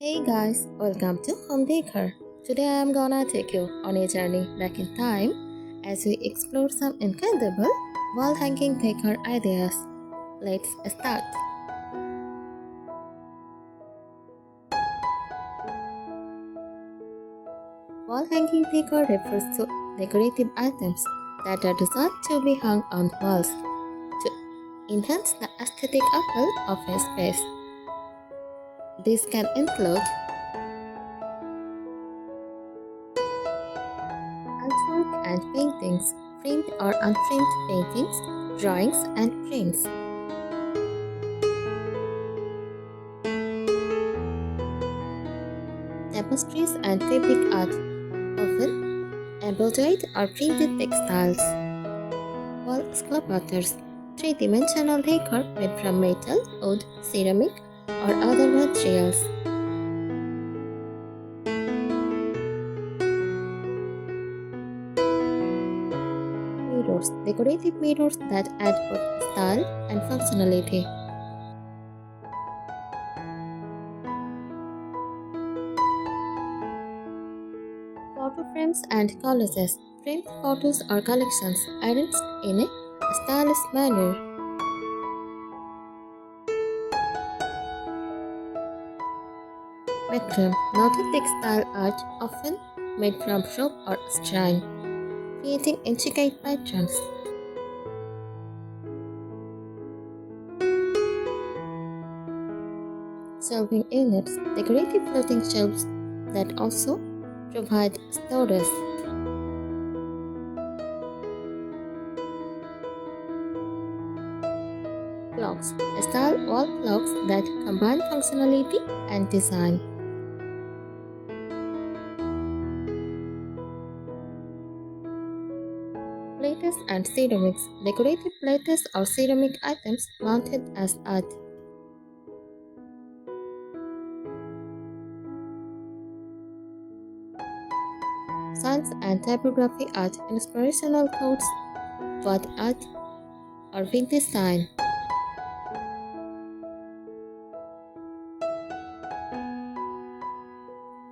Hey guys, welcome to Home Decor. Today I am gonna take you on a journey back in time as we explore some incredible wall hanging decor ideas. Let's start. Wall hanging decor refers to decorative items that are designed to be hung on walls to enhance the aesthetic appeal of a space. This can include artwork and paintings, framed or unframed paintings, drawings, and prints. Tapestries and fabric art, often embroidered or printed textiles. Wall sculptures, three-dimensional decor made from metal, wood, ceramic, or other materials. Mirrors, decorative mirrors that add both style and functionality. Photo frames and collages, framed photos or collections arranged in a stylish manner. Macrame, noted textile art often made from rope or string, creating intricate patterns. Shelving units, decorative floating shelves that also provide storage. Clocks, style wall clocks that combine functionality and design. Plates and ceramics, decorative plates or ceramic items mounted as art. Signs and typography art, inspirational quotes, word art, or vintage sign.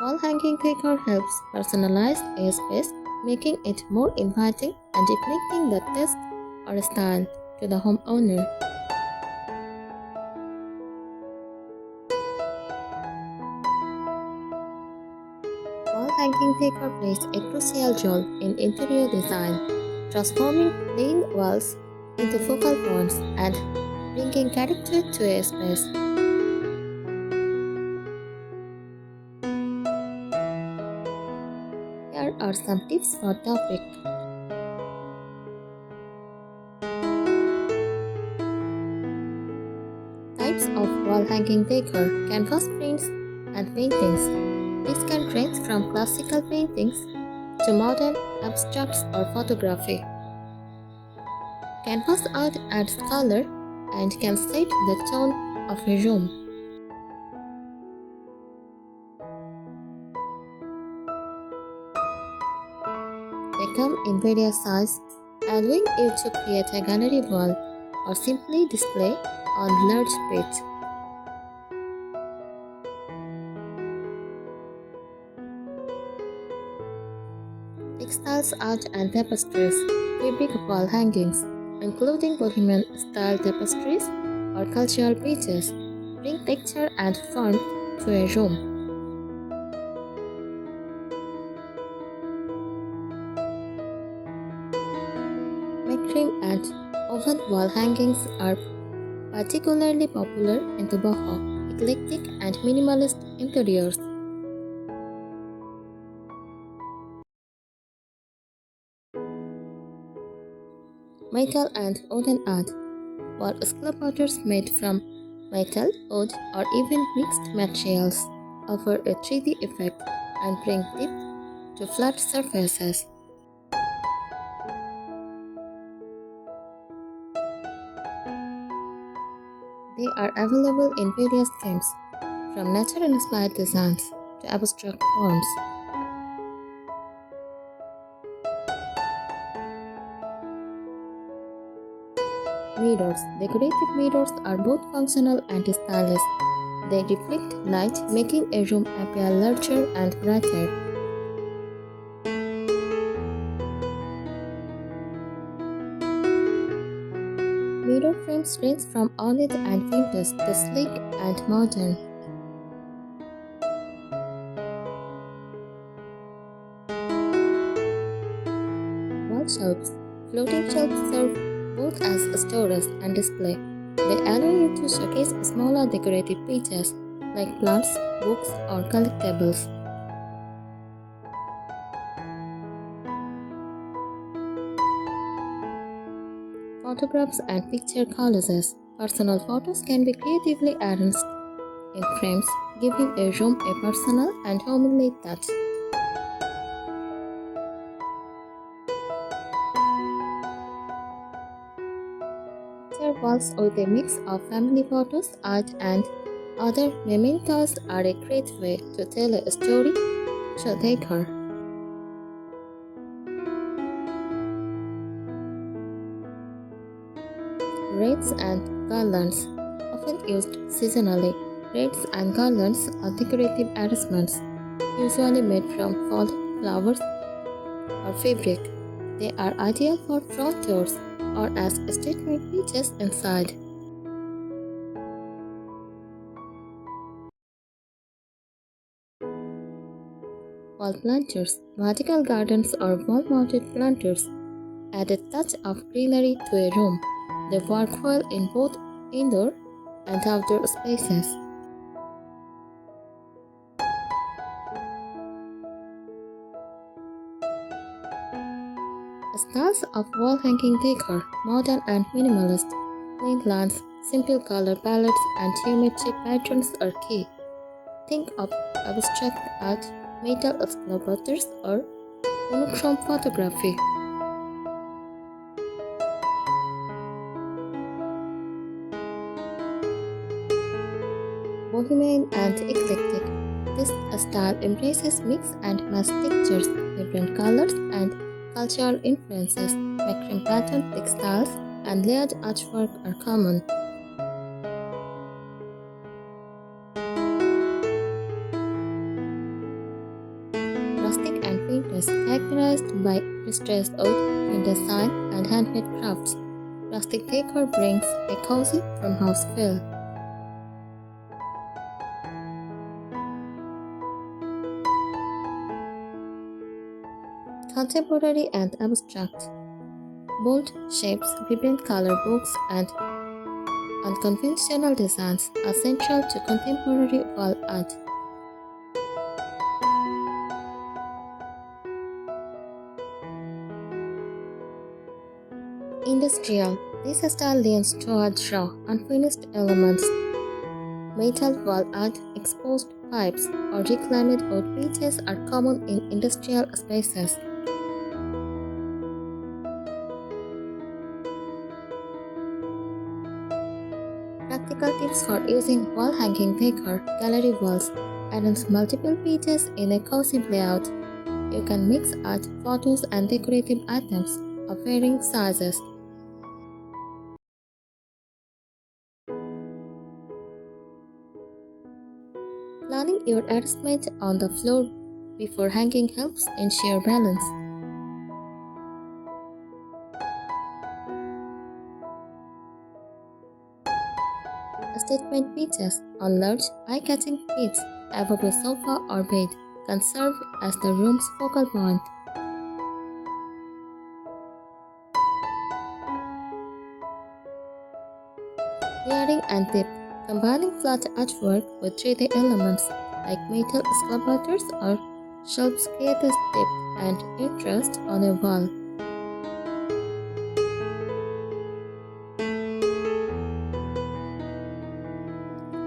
Wall hanging decor helps personalize a space, making it more inviting and reflecting the taste or style to the homeowner. Wall hanging decor plays a crucial role in interior design, transforming plain walls into focal points and bringing character to a space. Here are some tips for topic. Types of wall hanging decor, canvas prints, and paintings. This can range from classical paintings to modern abstracts or photography. Canvas art adds color and can set the tone of a room. They come in various sizes, allowing you to create a gallery wall or simply display on large page. Textiles art and tapestries, fabric wall hangings, including bohemian style tapestries or cultural pieces, bring texture and form to a room. Macrame and oven wall hangings are particularly popular in the boho, eclectic and minimalist interiors. Metal and wooden art, wall sculptures made from metal, wood, or even mixed materials offer a 3D effect and bring depth to flat surfaces. They are available in various themes, from nature-inspired designs to abstract forms. Mirrors. Decorative mirrors are both functional and stylish. They reflect light, making a room appear larger and brighter. Mirror frames range from ornate and vintage to sleek and modern. Wall shelves. Floating shelves serve both as storage and display. They allow you to showcase smaller decorative pieces like plants, books, or collectibles. Photographs and picture collages. Personal photos can be creatively arranged in frames, giving a room a personal and homely touch. Picture walls with a mix of family photos, art, and other mementos are a great way to tell a story through decor. Wreaths and garlands, often used seasonally. Wreaths and garlands are decorative arrangements, usually made from folded flowers or fabric. They are ideal for front doors or as statement pieces inside. Wall planters, vertical gardens or wall-mounted planters add a touch of greenery to a room. They work well in both indoor and outdoor spaces. Styles of wall hanging decor, modern and minimalist, plain lines, simple color palettes, and geometric patterns are key. Think of abstract art, metal sculptures, or monochrome photography. Bohemian and eclectic, this style embraces mix and match textures, vibrant colors, and cultural influences. Macrame pattern textiles and layered artwork are common. Rustic and vintage, characterized by distressed oak, in design, and handmade crafts. Rustic decor brings a cozy farmhouse feel. Contemporary and abstract. Bold shapes, vibrant color books, and unconventional designs are central to contemporary wall art. Industrial. This style leans toward raw, unfinished elements. Metal wall art, exposed pipes, or reclaimed wood pieces are common in industrial spaces. Practical tips for using wall hanging decor, gallery walls. Arrange multiple pieces in a cozy layout. You can mix art, photos, and decorative items of varying sizes. Planning your arrangement on the floor before hanging helps ensure balance. Statement pieces on large, eye-catching pieces above a sofa or bed can serve as the room's focal point. Layering and depth, combining flat artwork with 3D elements like metal sculptures or shelves creates depth and interest on a wall.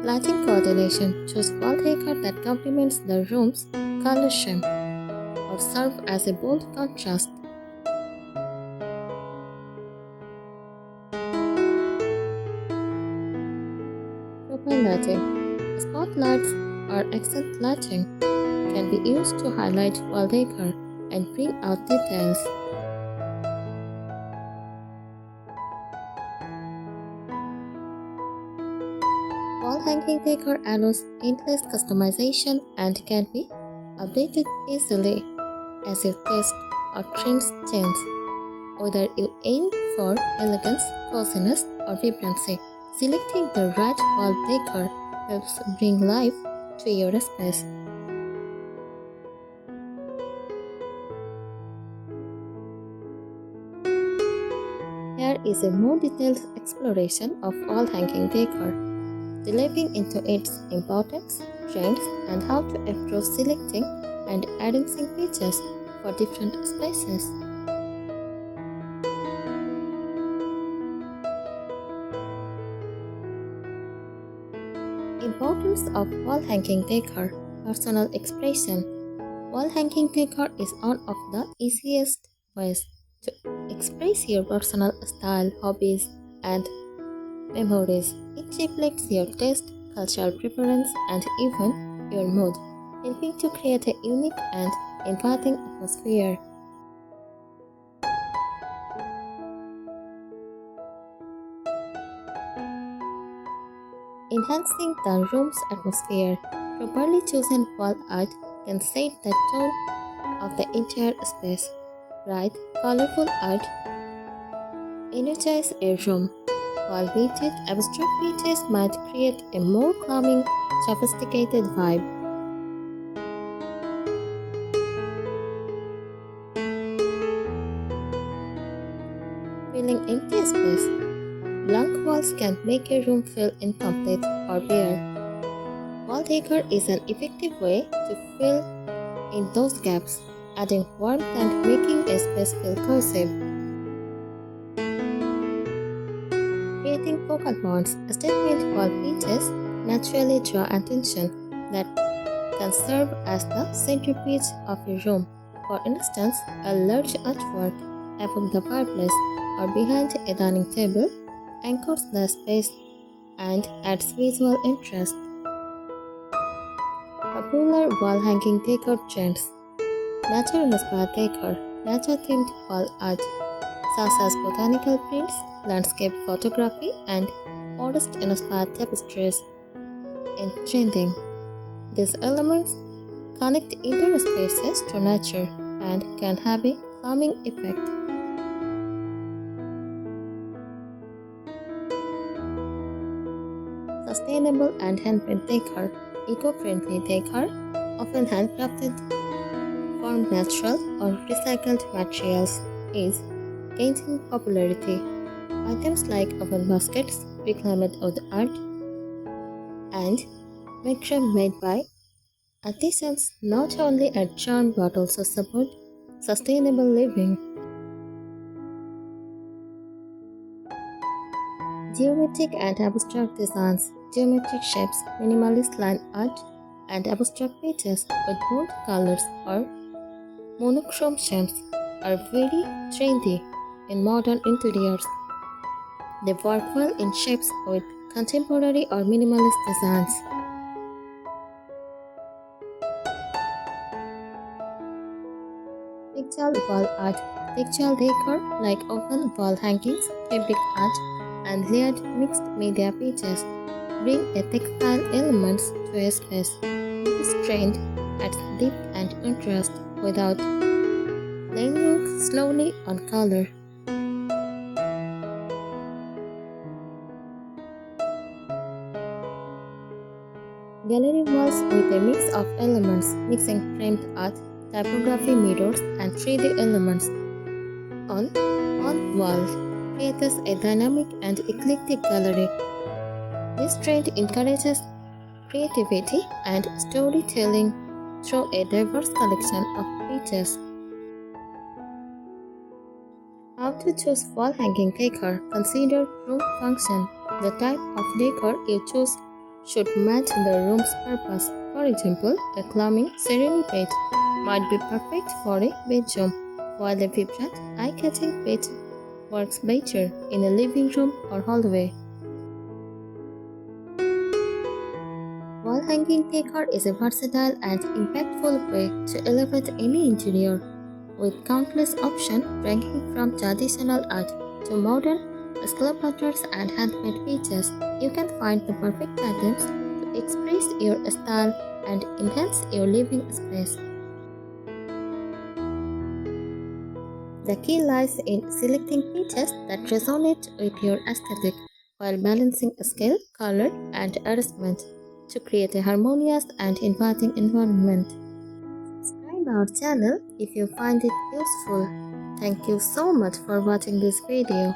Lighting coordination, choose wall decor that complements the room's color scheme or serve as a bold contrast. Profile lighting. Spotlights or accent lighting can be used to highlight wall decor and bring out details. Wall hanging hanging decor allows endless customization and can be updated easily as your taste or trends change. Whether you aim for elegance, coziness, or vibrancy, selecting the right wall decor helps bring life to your space. Here is a more detailed exploration of wall hanging decor, delving into its importance, trends, and how to approach selecting and arranging pieces for different spaces. Importance of wall hanging decor, personal expression. Wall hanging decor is one of the easiest ways to express your personal style, hobbies, and memories. It reflects your taste, cultural preference, and even your mood, helping to create a unique and inviting atmosphere. Enhancing the room's atmosphere. Properly chosen wall art can set the tone of the entire space. Bright, colorful art energize a room, while muted, abstract pieces might create a more calming, sophisticated vibe. Filling empty space. Blank walls can make a room feel incomplete or bare. Wall decor is an effective way to fill in those gaps, adding warmth and making a space feel cozy. Creating focal points, statement wall features naturally draw attention that can serve as the centerpiece of a room. For instance, a large artwork above the fireplace or behind a dining table anchors the space and adds visual interest. Popular wall hanging decor trends. Nature inspired decor, nature themed wall art, such as botanical prints, landscape photography, and forest inspired tapestries, in trending. These elements connect indoor spaces to nature and can have a calming effect. Sustainable and handmade decor, eco-friendly decor, often handcrafted from natural or recycled materials, is gaining popularity. Items like oven baskets, reclaimed wood art, and macrame made by artisans not only add charm but also support sustainable living. Geometric and abstract designs, geometric shapes, minimalist line art, and abstract pieces with bold colors or monochrome shapes are very trendy in modern interiors. They work well in shapes with contemporary or minimalist designs. Textile wall art, textile decor like open wall hangings, fabric art, and layered mixed media pieces bring a textile elements to a space. This trend adds depth and interest without layering slowly on color. Gallery walls with a mix of elements, mixing framed art, typography mirrors, and 3D elements on one wall creates a dynamic and eclectic gallery. This trend encourages creativity and storytelling through a diverse collection of pieces. How to choose wall hanging decor? Consider room function. The type of decor you choose should match the room's purpose. For example, a calming, serene page might be perfect for a bedroom, while a vibrant, eye-catching page works better in a living room or hallway. Wall hanging decor is a versatile and impactful way to elevate any interior, with countless options ranging from traditional art to modern sculptures and handmade pieces. You can find the perfect items to express your style and enhance your living space. The key lies in selecting pieces that resonate with your aesthetic while balancing scale, color, and arrangement to create a harmonious and inviting environment. Subscribe our channel if you find it useful. Thank you so much for watching this video.